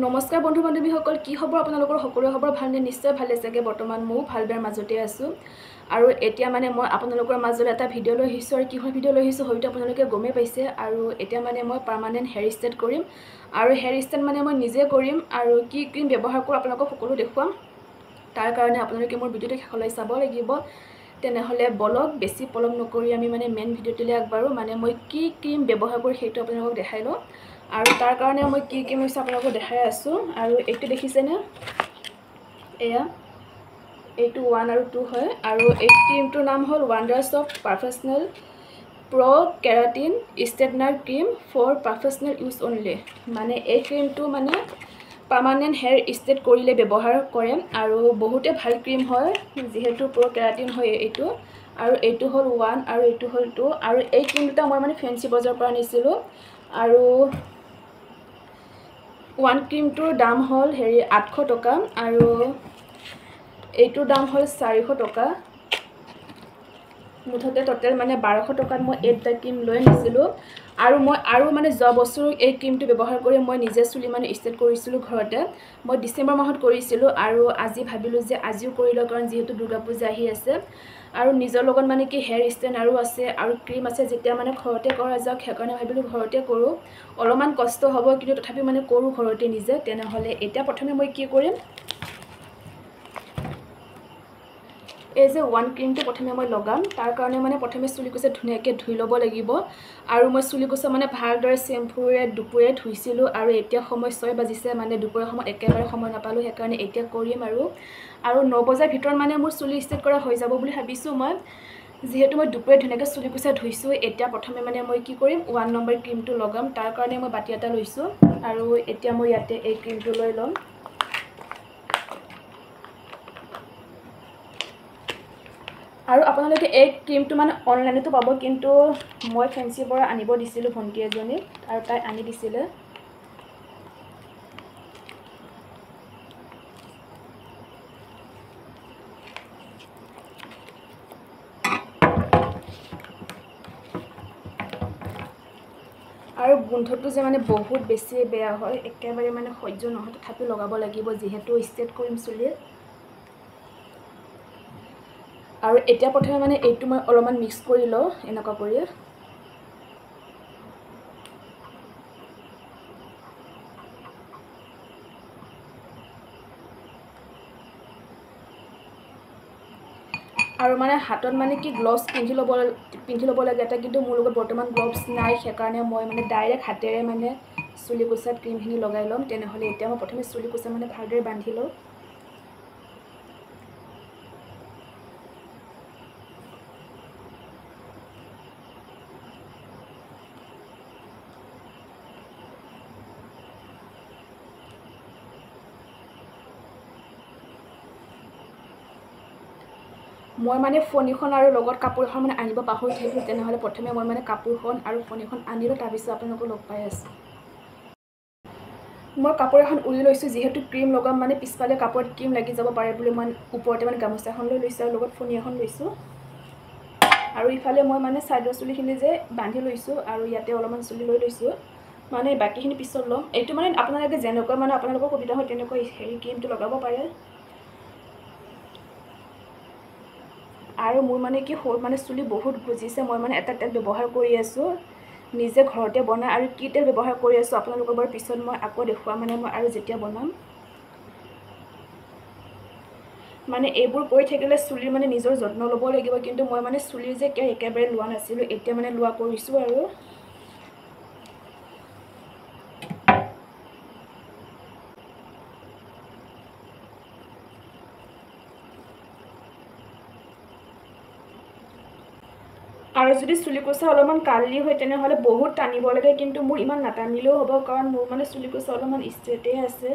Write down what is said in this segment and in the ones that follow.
নমস্কাৰ বন্ধু বান্ধৱীসকল, কি খবৰ আপোনালোকৰ? সকলোৰে খবৰ ভালনে? নিশ্চয় ভালে চাগে। বৰ্তমান ময়ো ভাল বেয়াৰ মাজতে আছোঁ আৰু এতিয়া মানে মই আপোনালোকৰ মাজলৈ এটা ভিডিঅ' লৈ আহিছোঁ। আৰু কিহৰ ভিডিঅ' লৈ আহিছোঁ হয়তো আপোনালোকে গমেই পাইছে। আৰু এতিয়া মানে মই পাৰ্মানেণ্ট হেয়াৰ ষ্টাইল কৰিম আৰু হেয়াৰ ষ্টাইল মানে মই নিজে কৰিম আৰু কি ক্ৰীম ব্যৱহাৰ কৰোঁ আপোনালোকক সকলো দেখুৱাম। তাৰ কাৰণে আপোনালোকে মোৰ ভিডিঅ'টো শেষলৈ চাব লাগিব। তেনেহ'লে বলক বেছি পলম নকৰি আমি মানে মেইন ভিডিঅ'টোলৈ আগবাঢ়োঁ। মানে মই কি ক্ৰীম ব্যৱহাৰ কৰোঁ সেইটো আপোনালোকক দেখাই লওঁ। আৰু তাৰ কাৰণে মই কি ক্ৰীম লৈছোঁ আপোনালোকক দেখাই আছোঁ। আৰু এইটো দেখিছেনে? এয়া এইটো 1 আৰু 2 হয়। আৰু এই ক্ৰীমটোৰ নাম হ'ল wonders of professional pro' keratin straightener cream for professional use only. মানে এই ক্ৰীমটো মানে পাৰ্মানেণ্ট হেয়াৰ ষ্ট্ৰেইট কৰিলে ব্যৱহাৰ কৰে আৰু বহুতে ভাল ক্ৰীম হয়, যিহেতু প্ৰ' কেৰাটিন হয় এইটো। আৰু এইটো হ'ল 1 আৰু এইটো হ'ল 2। আৰু এই ক্ৰীম দুটা মই মানে ফেঞ্চি বজাৰৰ পৰা আনিছিলোঁ। আৰু 1 ক্ৰীমটোৰ দাম হ'ল 800 টকা আৰু এইটোৰ দাম হ'ল 400 টকা। মুঠতে টোটেল মানে 1200 টকাত মই এই দুটা ক্ৰীম লৈ আনিছিলোঁ। আৰু মই মানে যোৱা বছৰ এই ক্ৰীমটো ব্যৱহাৰ কৰি মই নিজে চুলি মানে ষ্ট্ৰেইট কৰিছিলোঁ ঘৰতে। মই ডিচেম্বৰ মাহত কৰিছিলোঁ আৰু আজি ভাবিলোঁ যে আজিও কৰি লওঁ, কাৰণ যিহেতু দুৰ্গা পূজা আহি আছে আৰু নিজৰ লগত মানে কি হেয়াৰ ষ্ট্ৰেইটনাৰো আছে আৰু ক্ৰীম আছে, যেতিয়া মানে ঘৰতে কৰা যাওক সেইকাৰণে ভাবিলোঁ ঘৰতে কৰোঁ। অলপমান কষ্ট হ'ব কিন্তু তথাপি মানে কৰোঁ ঘৰতে নিজে। তেনেহ'লে এতিয়া প্ৰথমে মই কি কৰিম, এই যে 1 ক্ৰীমটো প্ৰথমে মই লগাম। তাৰ কাৰণে মানে প্ৰথমে চুলিকোছা ধুনীয়াকৈ ধুই ল'ব লাগিব। আৰু মই চুলিকোছা মানে ভালদৰে চেম্পুৰে দুপৰীয়া ধুইছিলোঁ আৰু এতিয়া সময় 6 বাজিছে, মানে দুপৰীয়া সময়ত একেবাৰে সময় নাপালোঁ, সেইকাৰণে এতিয়া কৰিম। আৰু 9 বজাৰ ভিতৰত মানে মোৰ চুলি ষ্ট্ৰেইট কৰা হৈ যাব বুলি ভাবিছোঁ মই, যিহেতু মই দুপৰীয়া ধুনীয়াকৈ চুলিকোছা ধুইছোঁ। এতিয়া প্ৰথমে মানে মই কি কৰিম, 1 নম্বৰ ক্ৰীমটো লগাম। তাৰ কাৰণে মই বাতি এটা লৈছোঁ আৰু এতিয়া মই ইয়াতে এই ক্ৰীমটো লৈ ল'ম। আৰু আপোনালোকে এই ক্ৰীমটো মানে অনলাইনতো পাব, কিন্তু মই ফেঞ্চিৰ পৰা আনিব দিছিলোঁ ভণ্টি এজনীক আৰু তাই আনি দিছিলে। আৰু গোন্ধটো যে মানে বহুত বেছি বেয়া হয়, একেবাৰে মানে সহ্য নহয়, তথাপি লগাব লাগিব যিহেতু ষ্ট্ৰেইট কৰিম চুলি। আৰু এতিয়া প্ৰথমে মানে এইটো মই অলপমান মিক্স কৰি লওঁ এনেকুৱা কৰি। আৰু মানে হাতত মানে কি গ্লভছ পিন্ধি ল'ব লাগে এটা, কিন্তু মোৰ লগত বৰ্তমান গ্লভছ নাই, সেইকাৰণে মই মানে ডাইৰেক্ট হাতেৰে মানে চুলিকোছাত ক্ৰীমখিনি লগাই ল'ম। তেনেহ'লে এতিয়া মই প্ৰথমে চুলিকোছা মানে ভালদৰে বান্ধি লওঁ। মই মানে ফণীখন আৰু লগত কাপোৰ এখন মানে আনিব পাহৰি থাকিলোঁ। তেনেহ'লে প্ৰথমে মই মানে কাপোৰখন আৰু ফণীখন আনিলোঁ, তাৰপিছত আপোনালোকক লগ পাই আছোঁ। মই কাপোৰ এখন উৰি লৈছোঁ, যিহেতু ক্ৰীম লগাম মানে পিছফালে কাপোৰত ক্ৰীম লাগি যাব পাৰে বুলি মই ওপৰতে মানে গামোচা এখন লৈ লৈছোঁ আৰু লগত ফণী এখন লৈছোঁ। আৰু ইফালে মই মানে ছাইডৰ চুলিখিনি যে বান্ধি লৈছোঁ আৰু ইয়াতে অলপমান চুলি লৈ লৈছোঁ, মানে বাকীখিনি পিছত ল'ম। এইটো মানে আপোনালোকে যেনেকুৱা মানে আপোনালোকৰ সুবিধা হয় তেনেকুৱা ক্ৰীমটো লগাব পাৰে। আৰু মোৰ মানে কি হ'ল, মানে চুলি বহুত গজিছে, মই মানে এটা তেল ব্যৱহাৰ কৰি আছোঁ নিজে ঘৰতে বনাই। আৰু কি তেল ব্যৱহাৰ কৰি আছোঁ আপোনালোকৰ বাৰু পিছত মই আকৌ দেখুৱাম, মানে মই আৰু যেতিয়া বনাম। মানে এইবোৰ কৰি থাকিলে চুলিৰ মানে নিজৰ যত্ন ল'ব লাগিব, কিন্তু মই মানে চুলিৰ যে একেবাৰে লোৱা নাছিলোঁ, এতিয়া মানে লোৱা কৰিছোঁ। আৰু যদি চুলিকোছা অলপমান কাৰ্লি হয় তেনেহ'লে বহুত টানিব লাগে, কিন্তু মোৰ ইমান নাটানিলেও হ'ব, কাৰণ মোৰ মানে চুলিকোছা অলপমান ষ্ট্ৰেইটেই আছে।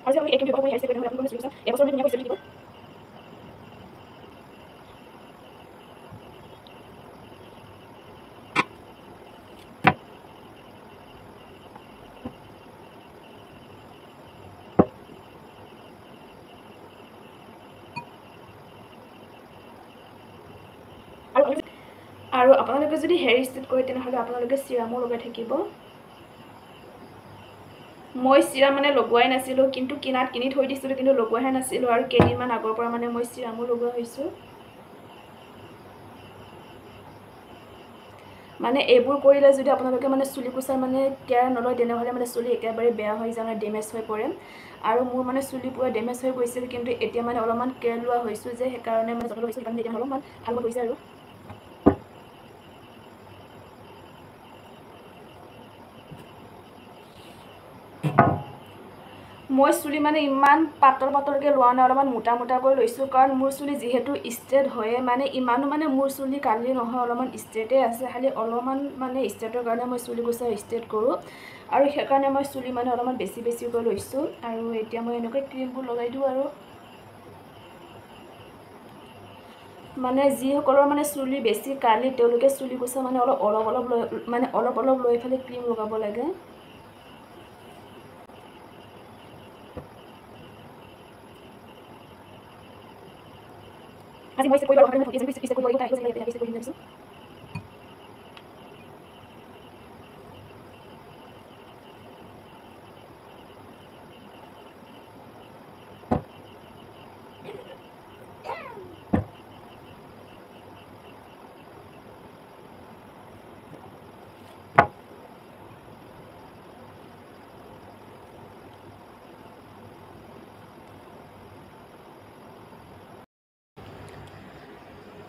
আৰু যদি আপুনি ব্যৱহাৰ কৰি আহিছে তেনেহ'লে আপোনালোকৰ চুলিকোছা এবছৰ ধুনীয়াকৈ চলি থাকিব। আৰু আপোনালোকে যদি হেয়াৰ ষ্ট্ৰেট কৰে তেনেহ'লে আপোনালোকে চিৰামো লগাই থাকিব। মই চিৰাম মানে লগোৱাই নাছিলোঁ, কিন্তু কিনি থৈ দিছিলোঁ, কিন্তু লগোৱাহে নাছিলোঁ। আৰু কেইদিনমান আগৰ পৰা মানে মই চিৰামো লগোৱা হৈছোঁ। মানে এইবোৰ কৰিলে যদি আপোনালোকে মানে চুলি কোচাৰ মানে কেয়াৰ নলয় তেনেহ'লে মানে চুলি একেবাৰে বেয়া হৈ যায়, মানে ডেমেজ হৈ পৰে। আৰু মোৰ মানে চুলি পুৰা ডেমেজ হৈ গৈছিল, কিন্তু এতিয়া মানে অলপমান কেয়াৰ লোৱা হৈছোঁ যে সেইকাৰণে মানে যত্ন লৈছোঁ, সেইকাৰণে এতিয়া অলপমান ভাল হৈ গৈছে। আৰু মই চুলি মানে ইমান পাতলকৈ লোৱা নাই, অলপমান মোটাকৈ লৈছোঁ, কাৰণ মোৰ চুলি যিহেতু ষ্ট্ৰেট হয়ে, মানে ইমানো মানে মোৰ চুলি কালি নহয়, অলপমান ষ্ট্ৰেটে আছে। খালি অলপমান মানে ষ্ট্ৰেটৰ কাৰণে মই চুলি কোচা ষ্ট্ৰেট কৰোঁ, আৰু সেইকাৰণে মই চুলি মানে অলপমান বেছিকৈ লৈছোঁ। আৰু এতিয়া মই এনেকৈ ক্ৰীমবোৰ লগাই দিওঁ। আৰু মানে যিসকলৰ মানে চুলি বেছি কালি তেওঁলোকে চুলি কোচা মানে অলপ লৈ পেলাই ক্ৰীম লগাব লাগে। আজি মই ষ্টেট কৰিব লাগিব।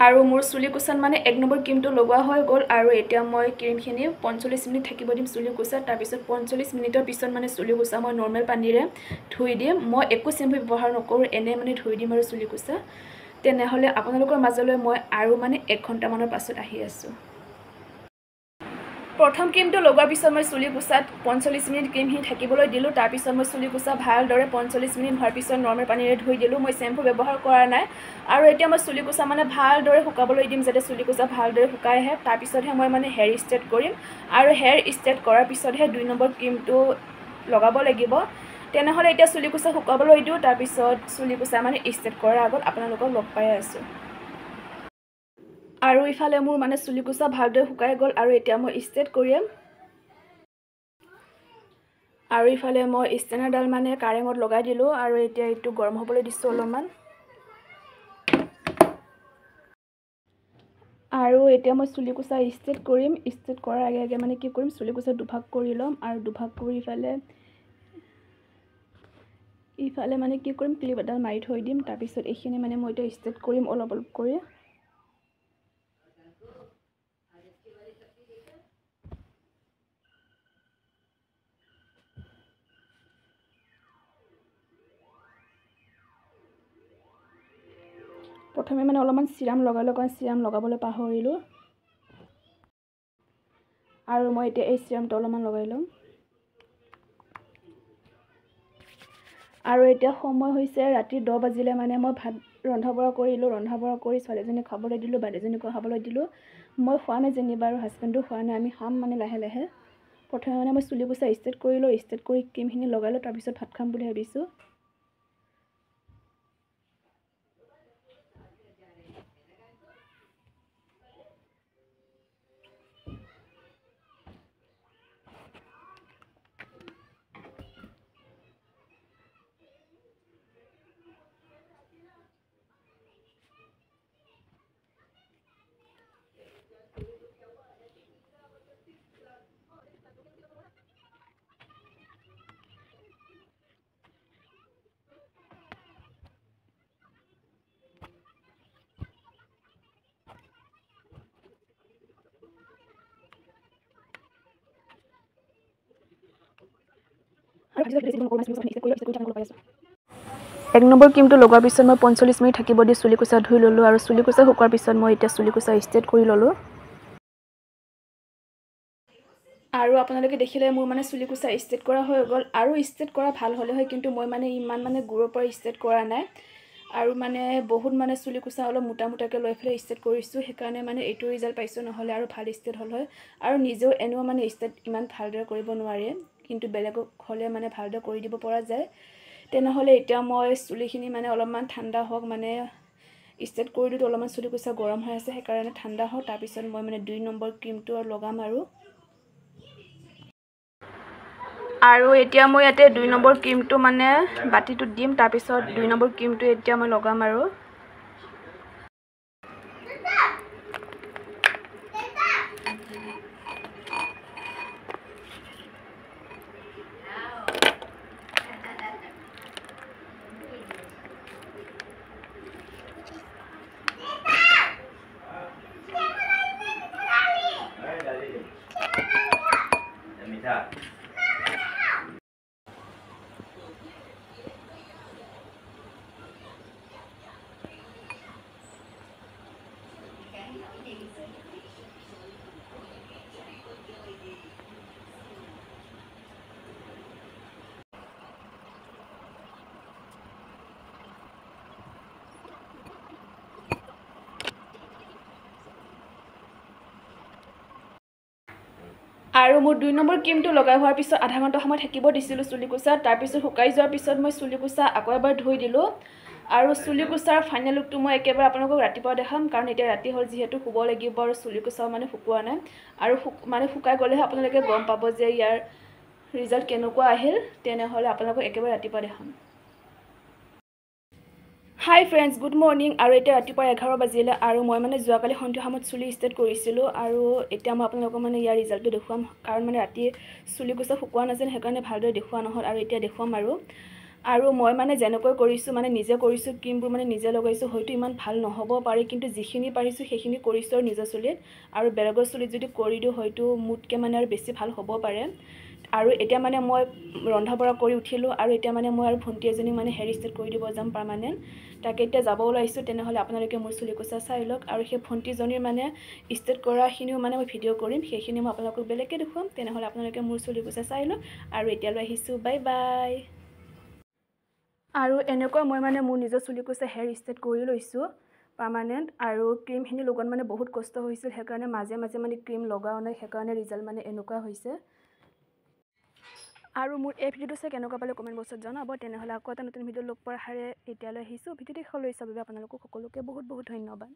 আৰু মোৰ চুলি কোচাত মানে 1 নম্বৰ ক্ৰীমটো লগোৱা হৈ গ'ল, আৰু এতিয়া মই ক্ৰীমখিনি 45 মিনিট থাকিব দিম চুলি কোচাত। তাৰপিছত 45 মিনিটৰ পিছত মানে চুলি কোচা মই নৰ্মেল পানীৰে ধুই দিম। মই একো চেম্পু ব্যৱহাৰ নকৰোঁ, এনে মানে ধুই দিম আৰু চুলি কোচা। তেনেহ'লে আপোনালোকৰ মাজলৈ মই আৰু মানে 1 ঘণ্টামানৰ পাছত আহি আছোঁ। প্ৰথম ক্ৰীমটো লগোৱাৰ পিছত মই চুলি কোচাত 45 মিনিট ক্ৰীমখিনি থাকিবলৈ দিলোঁ। তাৰপিছত মই চুলি কোচা ভালদৰে 45 মিনিট হোৱাৰ পিছত নৰ্মেল পানীৰে ধুই দিলোঁ। মই চেম্পু ব্যৱহাৰ কৰা নাই। আৰু এতিয়া মই চুলি কোচা মানে ভালদৰে শুকাবলৈ দিম, যাতে চুলি কোচা ভালদৰে শুকাই আহে। তাৰপিছতহে মই মানে হেয়াৰ ষ্ট্ৰেট কৰিম, আৰু হেয়াৰ ষ্ট্ৰেট কৰাৰ পিছতহে 2 নম্বৰ ক্ৰীমটো লগাব লাগিব। তেনেহ'লে এতিয়া চুলি কোচা শুকাবলৈ দিওঁ, তাৰপিছত চুলি কোচা মানে ষ্ট্ৰেট কৰাৰ আগত আপোনালোকক লগ পাই আছোঁ। আৰু ইফালে মোৰ মানে চুলি কোচা ভালদৰে শুকাই গ'ল, আৰু এতিয়া মই ষ্ট্ৰেট কৰিম। আৰু ইফালে মই ষ্ট্ৰেনাৰডাল মানে কাৰেঙত লগাই দিলোঁ, আৰু এতিয়া এইটো গৰম হ'বলৈ দিছোঁ অলপমান। আৰু এতিয়া মই চুলি কোচা ষ্ট্ৰেট কৰিম। ষ্ট্ৰেট কৰাৰ আগে মানে কি কৰিম, চুলি কোচা দুভাগ কৰি ল'ম, আৰু দুভাগ কৰি ইফালে মানে কি কৰিম, ক্লিপ এডাল মাৰি থৈ দিম। তাৰপিছত এইখিনি মানে মই এতিয়া ষ্ট্ৰেট কৰিম অলপ কৰি। প্ৰথমে মানে অলপমান চিৰাম লগাবলৈ পাহৰিলোঁ, আৰু মই এতিয়া এই চিৰামটো অলপমান লগাই ল'ম। আৰু এতিয়া সময় হৈছে ৰাতি 10 বাজিলে, মানে মই ভাত ৰন্ধা বঢ়া কৰিলোঁ। ৰন্ধা বঢ়া কৰি ছোৱালীজনীক খাবলৈ দিলোঁ, বাইদেউজনীকো খাবলৈ দিলোঁ। মই খোৱা নাই যেনিবা, আৰু হাজবেণ্ডো খোৱা নাই। আমি খাম মানে লাহে। প্ৰথমে মানে মই চুলি কোচা ষ্ট্ৰেট কৰিলোঁ, ষ্ট্ৰেট কৰি ক্ৰীমখিনি লগালোঁ, তাৰপিছত ভাত খাম বুলি ভাবিছোঁ। এক নম্বৰ ক্ৰীমটো লগোৱাৰ পিছত মই 45 মিনিট থাকিব দি চুলি কোচা ধুই ল'লোঁ, আৰু চুলি কোচা শুকোৱাৰ পিছত মই এতিয়া চুলি কোচা ষ্ট্ৰেট কৰি ল'লোঁ। আৰু আপোনালোকে দেখিলে মোৰ মানে চুলি কোচা ষ্ট্ৰেট কৰা হৈ গ'ল, আৰু ষ্ট্ৰেট কৰা ভাল হ'লে হয়, কিন্তু মই মানে ইমান মানে গুৰৰ পৰা ষ্ট্ৰেট কৰা নাই, আৰু মানে বহুত মানে চুলি কোচা অলপ মোটাকৈ লৈ পেলাই ষ্ট্ৰেট কৰিছোঁ। সেইকাৰণে মানে এইটো ৰিজাল্ট পাইছোঁ, নহ'লে আৰু ভাল ষ্ট্ৰেট হ'ল হয়। আৰু নিজেও এনেও মানে ষ্ট্ৰেট ইমান ভালদৰে কৰিব নোৱাৰে, কিন্তু বেলেগক হ'লে মানে ভালদৰে কৰি দিব পৰা যায়। তেনেহ'লে এতিয়া মই চুলিখিনি মানে অলপমান ঠাণ্ডা হওক, মানে ষ্টেট কৰি দিওঁ। অলপমান চুলিকোছা গৰম হৈ আছে সেইকাৰণে ঠাণ্ডা হওঁ, তাৰপিছত মই মানে 2 নম্বৰ ক্ৰীমটো লগাম আৰু এতিয়া মই ইয়াতে 2 নম্বৰ ক্ৰীমটো মানে বাতিটোত দিম, তাৰপিছত 2 নম্বৰ ক্ৰীমটো এতিয়া মই লগাম আৰু মোৰ 2 নম্বৰ ক্ৰীমটো লগাই হোৱাৰ পিছত আধা ঘণ্টা সময় থাকিব দিছিলোঁ চুলিকোছাত। তাৰপিছত শুকাই যোৱাৰ পিছত মই চুলিকোছা আকৌ এবাৰ ধুই দিলোঁ। আৰু চুলিকোছাৰ ফাইনেল লুকটো মই একেবাৰে আপোনালোকক ৰাতিপুৱা দেখাম, কাৰণ এতিয়া ৰাতি হ'ল যিহেতু শুব লাগিব আৰু চুলিকোছাও মানে শুকোৱা নাই। আৰু শুকাই গ'লেহে আপোনালোকে গম পাব যে ইয়াৰ ৰিজাল্ট কেনেকুৱা আহিল। তেনেহ'লে আপোনালোকক একেবাৰে ৰাতিপুৱা দেখাম। হাই ফ্ৰেণ্ডছ, গুড মৰ্ণিং। আৰু এতিয়া ৰাতিপুৱা 11 বাজিলে আৰু মই মানে যোৱাকালি সন্ধিয়া সময়ত চুলি ষ্টেট কৰিছিলোঁ। আৰু এতিয়া মই আপোনালোকক মানে ইয়াৰ ৰিজাল্টটো দেখুৱাম, কাৰণ মানে ৰাতি চুলিকোছা শুকোৱা নাছিল, সেইকাৰণে ভালদৰে দেখুওৱা নহ'ল। আৰু এতিয়া দেখুৱাম আৰু মই মানে যেনেকৈ কৰিছোঁ, মানে নিজে কৰিছোঁ, ক্ৰীমবোৰ মানে নিজে লগাইছোঁ। হয়তো ইমান ভাল নহ'ব পাৰে, কিন্তু যিখিনি পাৰিছোঁ সেইখিনি কৰিছোঁ আৰু নিজৰ চুলিত। আৰু বেলেগৰ চুলিত যদি কৰি দিওঁ হয়তো মোতকৈ মানে আৰু বেছি ভাল হ'ব পাৰে। আৰু এতিয়া মানে মই ৰন্ধা বঢ়া কৰি উঠিলোঁ, আৰু এতিয়া মানে মই আৰু ভণ্টি এজনীক মানে হেয়াৰ ষ্টেট কৰি দিব যাম পাৰ্মানেণ্ট। তাকে এতিয়া যাব ওলাইছোঁ। তেনেহ'লে আপোনালোকে মোৰ চুলিকোছা চাই লওক, আৰু সেই ভণ্টিজনীৰ মানে ষ্টেট কৰাখিনিও মানে মই ভিডিঅ' কৰিম, সেইখিনি মই আপোনালোকক বেলেগকৈ দেখুৱাম। তেনেহ'লে আপোনালোকে মোৰ চুলিকোছা চাই লওক, আৰু এতিয়ালৈ আহিছোঁ, বাই বাই। আৰু এনেকৈ মই মানে মোৰ নিজৰ চুলিকোছা হেয়াৰ ষ্টেট কৰি লৈছোঁ পাৰ্মানেণ্ট। আৰু ক্ৰীমখিনি লগোৱাত মানে বহুত কষ্ট হৈছিল, সেইকাৰণে মাজে মাজে মানে ক্ৰীম লগাও নাই, সেইকাৰণে ৰিজাল্ট মানে এনেকুৱা হৈছে। আৰু মোৰ এই ভিডিঅ'টো চাই কেনেকুৱা পালে কমেণ্ট বক্সত জনাব। তেনেহ'লে আকৌ এটা নতুন ভিডিঅ' লগ পোৱাৰ আশাৰে এতিয়ালৈ আহিছোঁ। ভিডিঅ'টো শেষলৈ চাবৰ বাবে আপোনালোকক সকলোকে বহুত বহুত ধন্যবাদ।